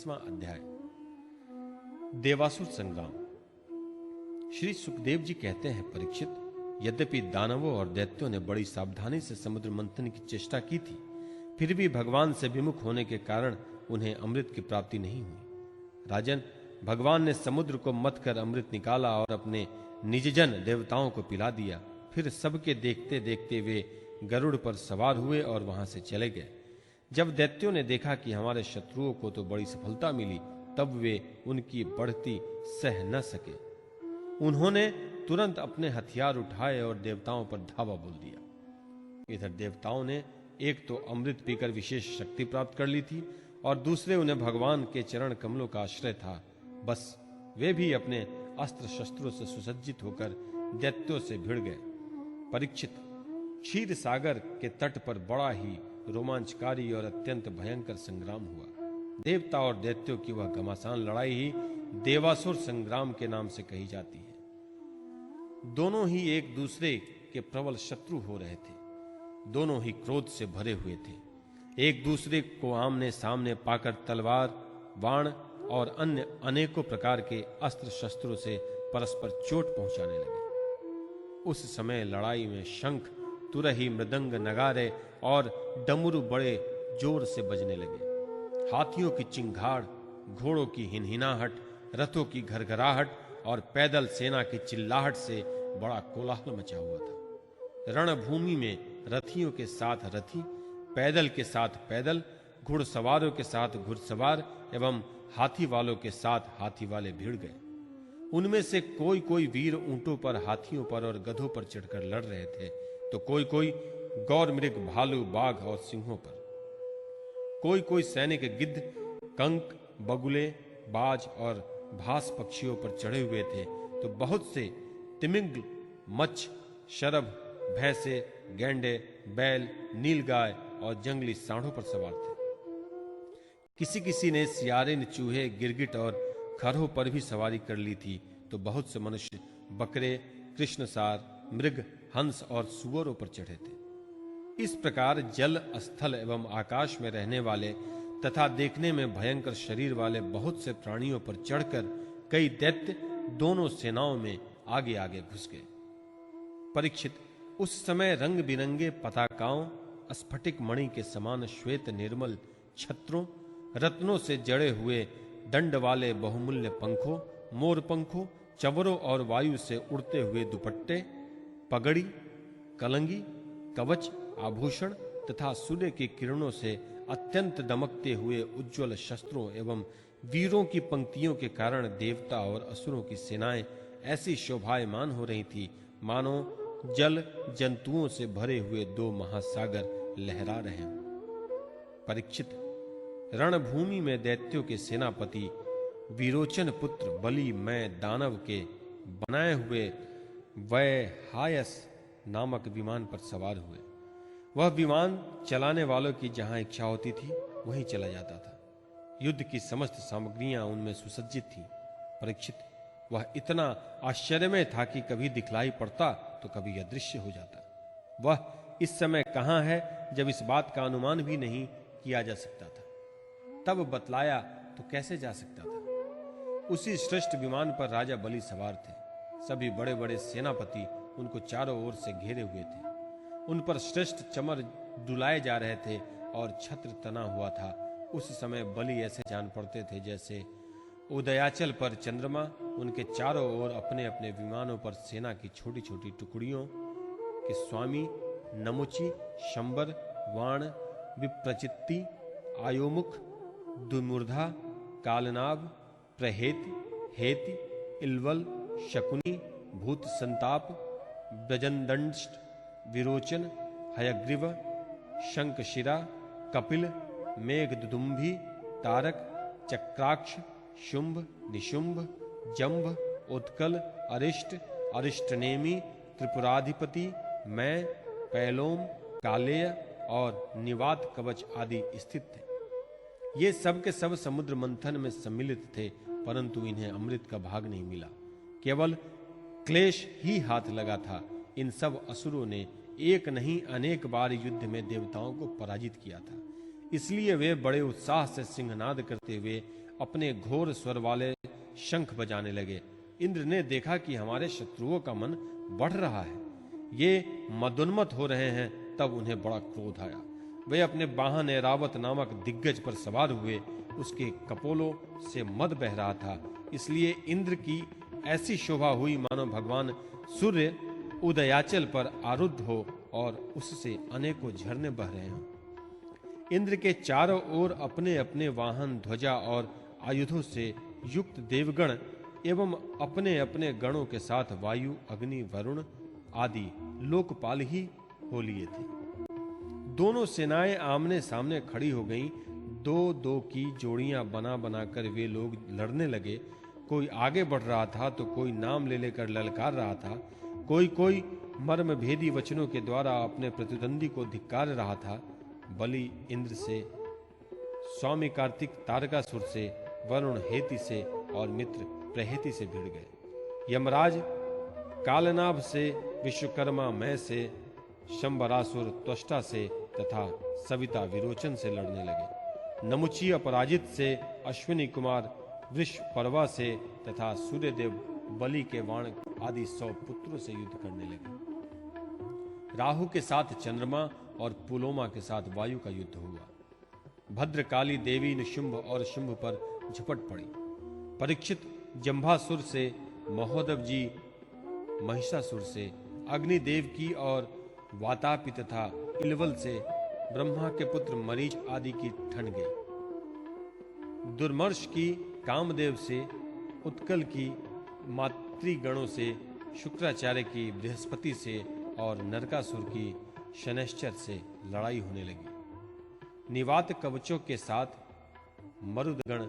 21वां अध्याय। देवासुर संग्राम। श्री सुखदेव जी कहते हैं, परीक्षित, यद्यपि दानवों और दैत्यों ने बड़ी सावधानी से समुद्र मंथन की चेष्टा की थी, फिर भी भगवान से विमुख होने के कारण उन्हें अमृत की प्राप्ति नहीं हुई। राजन, भगवान ने समुद्र को मथ कर अमृत निकाला और अपने निजजन देवताओं को पिला दिया। फिर सबके देखते देखते वे गरुड़ पर सवार हुए और वहां से चले गए। जब दैत्यों ने देखा कि हमारे शत्रुओं को तो बड़ी सफलता मिली, तब वे उनकी बढ़ती सह न सके। उन्होंने तुरंत अपने हथियार उठाए और देवताओं पर धावा बोल दिया। इधर देवताओं ने एक तो अमृत पीकर विशेष शक्ति प्राप्त कर ली थी और दूसरे उन्हें भगवान के चरण कमलों का आश्रय था। बस वे भी अपने अस्त्र शस्त्रों से सुसज्जित होकर दैत्यों से भिड़ गए। परीक्षित, क्षीर सागर के तट पर बड़ा ही रोमांचकारी और अत्यंत भयंकर संग्राम हुआ। देवता और दैत्यों की वह घमासान लड़ाई ही देवासुर संग्राम के नाम से कही जाती है। दोनों ही एक दूसरे के प्रबल शत्रु हो रहे थे। दोनों ही क्रोध से भरे हुए थे। एक दूसरे को आमने सामने पाकर तलवार, बाण और अन्य अनेकों प्रकार के अस्त्र शस्त्रों से परस्पर चोट पहुंचाने लगे। उस समय लड़ाई में शंख, तुरही, मृदंग, नगारे और डमरू बड़े जोर से बजने लगे। हाथियों की चिंगाड़, घोड़ों की हिनहिनाहट, रथों की घरघराहट और पैदल सेना की चिल्लाहट से बड़ा कोलाहल मचा हुआ था। रणभूमि में रथियों के साथ रथी, पैदल के साथ पैदल, घुड़सवारों के साथ घुड़सवार एवं हाथी वालों के साथ हाथी वाले भिड़ गए। उनमें से कोई कोई वीर ऊंटों पर, हाथियों पर और गधों पर चढ़कर लड़ रहे थे, तो कोई कोई गौर मृग, भालू, बाघ और सिंहों पर। कोई कोई सैनिक गिद्ध, कंक, बगुले, बाज और भास पक्षियों पर चढ़े हुए थे, तो बहुत से तिमिंग, मच्छ, शरभ, भैंसे, गैंडे, बैल, नीलगाय और जंगली सांडों पर सवार थे। किसी किसी ने सियारिन, चूहे, गिरगिट और खरों पर भी सवारी कर ली थी, तो बहुत से मनुष्य बकरे, कृष्णसार, मृग, हंस और सुअरों पर चढ़े थे। इस प्रकार जल, स्थल एवं आकाश में रहने वाले तथा देखने में भयंकर शरीर वाले बहुत से प्राणियों पर चढ़कर कई दैत्य दोनों सेनाओं में आगे आगे घुस गए। परीक्षित, उस समय रंग बिरंगे पताकाओं, स्फटिक मणि के समान श्वेत निर्मल छत्रों, रत्नों से जड़े हुए दंड वाले बहुमूल्य पंखों, मोर पंखों, चवरों और वायु से उड़ते हुए दुपट्टे, पगड़ी, कलंगी, कवच, आभूषण तथा सूर्य की किरणों से अत्यंत दमकते हुए उज्ज्वल शस्त्रों एवं वीरों की पंक्तियों के कारण देवता और असुरों की सेनाएं ऐसी शोभायमान हो रही थी, मानो जल जंतुओं से भरे हुए दो महासागर लहरा रहे हों। परीक्षित, रणभूमि में दैत्यों के सेनापति विरोचन पुत्र बलि मैं दानव के बनाए हुए वैहायस नामक विमान पर सवार हुए। वह विमान चलाने वालों की जहां इच्छा होती थी वहीं चला जाता था। युद्ध की समस्त सामग्रियां उनमें सुसज्जित थीं। परीक्षित, वह इतना आश्चर्यमय था कि कभी दिखलाई पड़ता तो कभी अदृश्य हो जाता। वह इस समय कहां है, जब इस बात का अनुमान भी नहीं किया जा सकता था। तब बतलाया तो कैसे जा सकता था। उसी श्रेष्ठ विमान पर राजा बलि सवार थे। सभी बड़े बड़े सेनापति उनको चारों ओर से घेरे हुए थे। उन पर श्रेष्ठ चमर डुलाए जा रहे थे और छत्र तना हुआ था। उस समय बलि ऐसे जान पड़ते थे जैसे उदयाचल पर चंद्रमा। उनके चारों ओर अपने अपने विमानों पर सेना की छोटी छोटी टुकड़ियों के स्वामी नमुची, शंबर, वाण, विप्रचित्ति, आयोमुख, दुर्मूर्धा, कालनाभ, प्रहेति, हेति, इल्वल, शकुनी, भूत संताप, ब्रजनदंष्ट, विरोचन, हयग्रीव, शंखशिरा, कपिल, मेघदुदुम्भी, तारक, चक्राक्ष, शुंभ, निशुंभ, जंभ, उत्कल, अरिष्ट, अरिष्टनेमी, त्रिपुराधिपति, मैं, पैलोम, कालेय और निवात कवच आदि स्थित थे। ये सब के सब समुद्र मंथन में सम्मिलित थे, परंतु इन्हें अमृत का भाग नहीं मिला। केवल क्लेश ही हाथ लगा था। इन सब असुरों ने एक नहीं अनेक बार युद्ध में देवताओं को पराजित किया था। इसलिए वे बड़े उत्साह से सिंहनाद करते हुए अपने घोर स्वर वाले शंख बजाने लगे। इंद्र ने देखा कि हमारे शत्रुओं का मन बढ़ रहा है, ये मदोन्मत्त हो रहे हैं, तब उन्हें बड़ा क्रोध आया। वे अपने वाहन ऐरावत नामक दिग्गज पर सवार हुए। उसके कपोलों से मद बह रहा था, इसलिए इंद्र की ऐसी शोभा हुई मानो भगवान सूर्य उदयाचल पर आरूढ़ हो और उससे अनेकों झरने बह रहे हों। इंद्र के चारों ओर अपने अपने वाहन, ध्वजा और आयुधों से युक्त देवगण एवं अपने अपने गणों के साथ वायु, अग्नि, वरुण आदि लोकपाल ही हो लिए थे। दोनों सेनाएं आमने सामने खड़ी हो गईं। दो दो की जोड़ियां बना बनाकर वे लोग लड़ने लगे। कोई आगे बढ़ रहा था तो कोई नाम ले लेकर ललकार रहा था। कोई मर्म भेदी वचनों के द्वारा अपने प्रतिद्वंदी को धिक्कार रहा था। बलि इंद्र से, स्वामी कार्तिक तारकासुर से, वरुण हेति से और मित्र प्रहेति से भिड़ गए। यमराज कालनाभ से, विश्वकर्मा मय से, शंबरासुर त्वष्टा से तथा सविता विरोचन से लड़ने लगे। नमुची अपराजित से, अश्विनी कुमार वृषपर्वा से तथा सूर्यदेव बलि के वाण आदि 100 पुत्रों से युद्ध करने लगे। राहु के साथ चंद्रमा और पुलोमा के साथ वायु का युद्ध हुआ। भद्रकाली देवी निशुंभ और शुंभ पर झपट पड़ी। परीक्षित जंभासुर से, महोदव जी महिषासुर से, अग्निदेव की और वातापि तथा इलवल से, ब्रह्मा के पुत्र मरीच आदि की ठन गई। दुर्मर्ष की कामदेव से, उत्कल की मातृगणों से, शुक्राचार्य की बृहस्पति से और नरकासुर की शनैश्चर से लड़ाई होने लगी। निवात कवचों के साथ मरुदगण,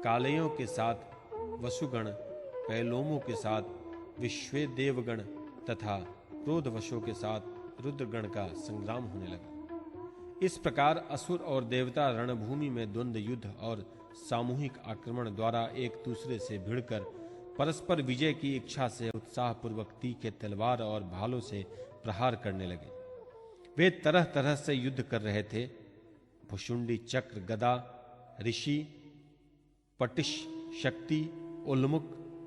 कालयों के साथ वसुगण, पैलोमों के साथ विश्वेदेवगण तथा क्रोधवशों के साथ रुद्रगण का संग्राम होने लगा। इस प्रकार असुर और देवता रणभूमि में द्वंद्व युद्ध और सामूहिक आक्रमण द्वारा एक दूसरे से भिड़कर परस्पर विजय की इच्छा से उत्साहपूर्वक तीखे तलवार और भालों से प्रहार करने लगे। वे तरह तरह से युद्ध कर रहे थे। भुशुंडी, चक्र, गदा, ऋषि, पटिश, शक्ति, उल्मुख,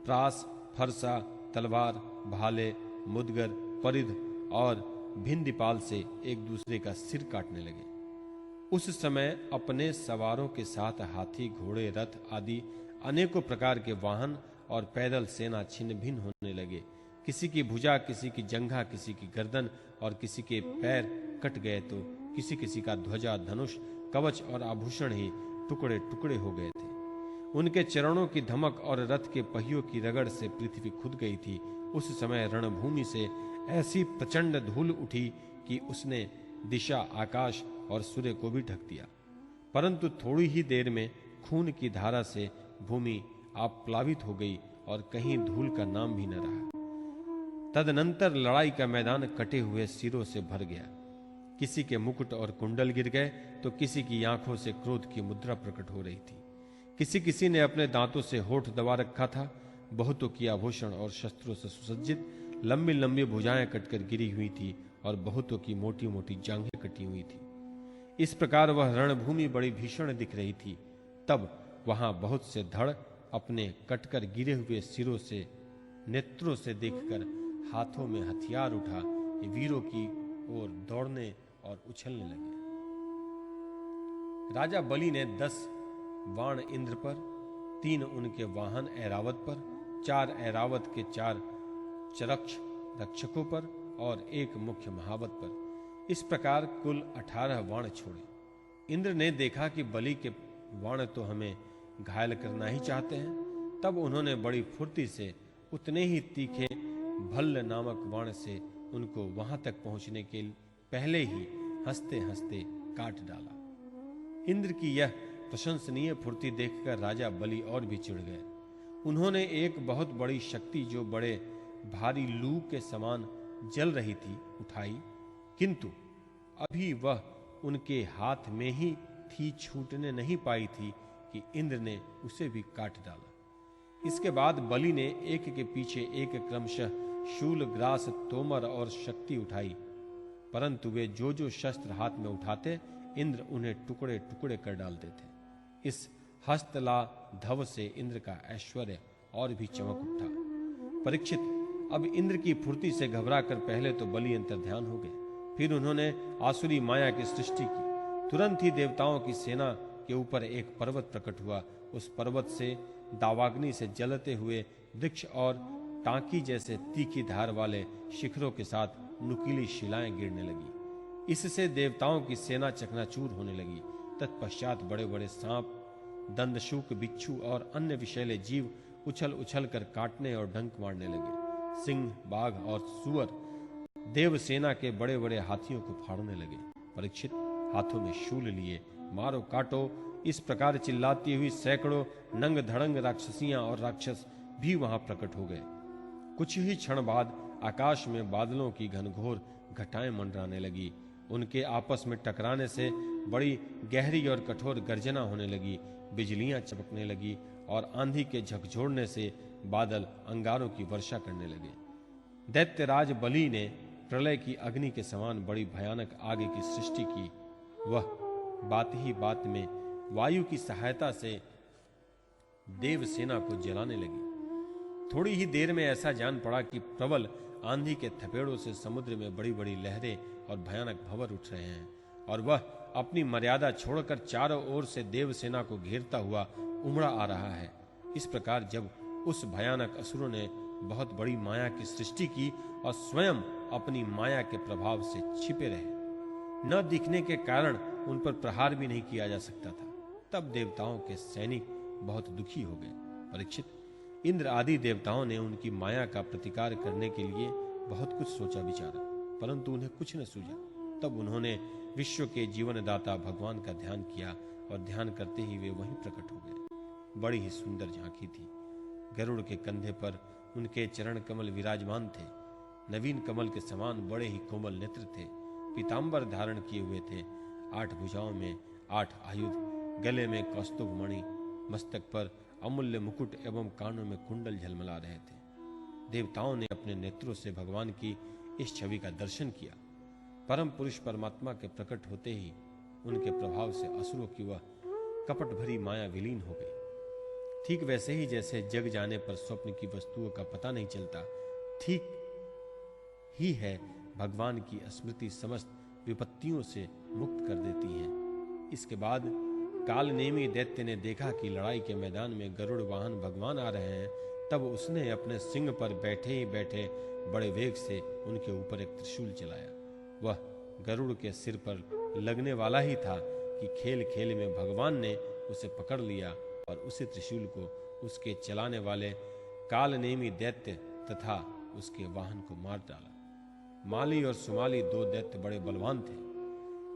प्रास, फरसा, तलवार, भाले, मुदगर, परिध और भिंदीपाल से एक दूसरे का सिर काटने लगे। उस समय अपने सवारों के साथ हाथी, घोड़े, रथ आदि अनेकों प्रकार के वाहन और पैदल सेना छिन्न भिन्न होने लगे। किसी की भुजा, किसी की जंघा, किसी की गर्दन और किसी के पैर कट गए तो किसी किसी का ध्वजा, धनुष, कवच और आभूषण ही टुकड़े टुकड़े हो गए थे। उनके चरणों की धमक और रथ के पहियों की रगड़ से पृथ्वी खुद गई थी। उस समय रणभूमि से ऐसी प्रचंड धूल उठी कि उसने दिशा, आकाश और सूर्य को भी ढक दिया। परंतु थोड़ी ही देर में खून की धारा से भूमि आप्लावित हो गई और कहीं धूल का नाम भी न रहा। तदनंतर लड़ाई का मैदान कटे हुए सिरों से भर गया। किसी के मुकुट और कुंडल गिर गए तो किसी की आंखों से क्रोध की मुद्रा प्रकट हो रही थी। किसी किसी ने अपने दांतों से होठ दबा रखा था। बहुतों की आभूषण और शस्त्रों से सुसज्जित लंबी लंबी भुजाएं कटकर गिरी हुई थी और बहुतों की मोटी मोटी जांघें कटी हुई थी। इस प्रकार वह रणभूमि बड़ी भीषण दिख रही थी। तब वहां बहुत से धड़ अपने कटकर गिरे हुए सिरों से, नेत्रों से देखकर हाथों में हथियार उठा वीरों की ओर दौड़ने और उछलने लगे। राजा बलि ने 10 बाण इंद्र पर, 3 उनके वाहन ऐरावत पर, 4 ऐरावत के 4 चरक्ष रक्षकों पर और 1 मुख्य महावत पर, इस प्रकार कुल 18 बाण छोड़े। इंद्र ने देखा कि बलि के बाण तो हमें घायल करना ही चाहते हैं। तब उन्होंने बड़ी फुर्ती से उतने ही तीखे भल्ल नामक बाण से उनको वहां तक पहुंचने के पहले ही हंसते हंसते काट डाला। इंद्र की यह प्रशंसनीय फुर्ती देखकर राजा बलि और भी चिढ़ गए। उन्होंने एक बहुत बड़ी शक्ति जो बड़े भारी लू के समान जल रही थी उठाई, किंतु अभी वह उनके हाथ में ही थी, छूटने नहीं पाई थी कि इंद्र ने उसे भी काट डाला। इसके बाद बलि ने एक के पीछे एक क्रमशः शूल, ग्रास, तोमर और शक्ति उठाई, परंतु वे जो शस्त्र हाथ में उठाते इंद्र उन्हें टुकड़े टुकड़े कर डालते थे। इस हस्तला धव से इंद्र का ऐश्वर्य और भी चमक उठा। परीक्षित, अब इंद्र की फुर्ती से घबराकर पहले तो बलि अंतर्ध्यान हो गए, फिर उन्होंने आसुरी माया की सृष्टि की। तुरंत ही देवताओं की सेना के ऊपर एक पर्वत प्रकट हुआ। उस पर्वत से दावाग्नि से जलते हुए वृक्ष और टांकी जैसे तीखी धार वाले शिखरों के साथ नुकीली शिलाएं गिरने लगी। इससे देवताओं की सेना चकनाचूर होने लगी। तत्पश्चात बड़े बड़े सांप, दंदशूक, बिच्छू और अन्य विषैले जीव उछल उछल कर काटने और डंक मारने लगे। सिंह, बाघ और सुअर देव सेना के बड़े बड़े हाथियों को फाड़ने लगे। परीक्षित, हाथों में शूल लिए मारो काटो इस प्रकार चिल्लाती हुई सैकड़ों नंग धड़ंग राक्षसियां और राक्षस भी वहां प्रकट हो गए। कुछ ही क्षण बाद आकाश में बादलों की घनघोर घटाएं मंडराने लगी। उनके आपस में टकराने से बड़ी गहरी और कठोर गर्जना होने लगी। बिजलियां चमकने लगी और आंधी के झकझोरने से बादल अंगारों की वर्षा करने लगे। दैत्यराज बलि ने प्रलय की अग्नि के समान बड़ी भयानक आग की सृष्टि की। वह बात ही बात में वायु की सहायता से देव सेना को जलाने लगी। थोड़ी ही देर में ऐसा जान पड़ा कि प्रबल आंधी के थपेड़ों से समुद्र में बड़ी बड़ी लहरें और भयानक भंवर उठ रहे हैं और वह अपनी मर्यादा छोड़कर चारों ओर से देव सेना को घेरता हुआ उमड़ा आ रहा है। इस प्रकार जब उस भयानक असुरों ने बहुत बड़ी माया की सृष्टि की और स्वयं अपनी माया के प्रभाव से छिपे रहे, न दिखने के कारण उन पर प्रहार भी नहीं किया जा सकता था, तब देवताओं के सैनिक बहुत दुखी हो गए। परीक्षित, इंद्र आदि देवताओं ने उनकी माया का प्रतिकार करने के लिए बहुत कुछ सोचा विचारा, परंतु उन्हें कुछ न सूझा। तब उन्होंने विश्व के जीवनदाता भगवान का ध्यान किया और ध्यान करते ही वे वहीं प्रकट हो गए। बड़ी ही सुंदर झांकी थी। गरुड़ के कंधे पर उनके चरण कमल विराजमान थे। नवीन कमल के समान बड़े ही कोमल नेत्र थे। पीतांबर धारण किए हुए थे। 8 भुजाओं में 8 आयुध, गले में कौस्तुभ मणि, मस्तक पर अमूल्य मुकुट एवं कानों में कुंडल झलमला रहे थे। देवताओं ने अपने नेत्रों से भगवान की इस छवि का दर्शन किया। परम पुरुष परमात्मा के प्रकट होते ही उनके प्रभाव से असुरों की वह कपट भरी माया विलीन हो गई। ठीक वैसे ही जैसे जग जाने पर स्वप्न की वस्तुओं का पता नहीं चलता, ठीक ही है भगवान की स्मृति समस्त विपत्तियों से मुक्त कर देती है। इसके बाद कालनेमी दैत्य ने देखा कि लड़ाई के मैदान में गरुड़ वाहन भगवान आ रहे हैं। तब उसने अपने सिंह पर बैठे ही बैठे बड़े वेग से उनके ऊपर एक त्रिशूल चलाया। वह गरुड़ के सिर पर लगने वाला ही था कि खेल खेल में भगवान ने उसे पकड़ लिया और उसी त्रिशूल को उसके चलाने वाले कालनेमी दैत्य तथा उसके वाहन को मार डाला। माली और सुमाली 2 दैत्य बड़े बलवान थे।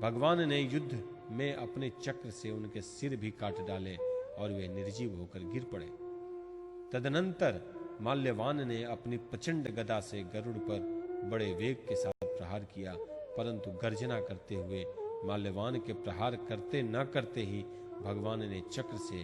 भगवान ने युद्ध में अपने चक्र से उनके सिर भी काट डाले और वे निर्जीव होकर गिर पड़े। तदनंतर माल्यवान ने अपनी प्रचंड गदा से गरुड़ पर बड़े वेग के साथ प्रहार किया, परंतु गर्जना करते हुए माल्यवान के प्रहार करते न करते ही भगवान ने चक्र से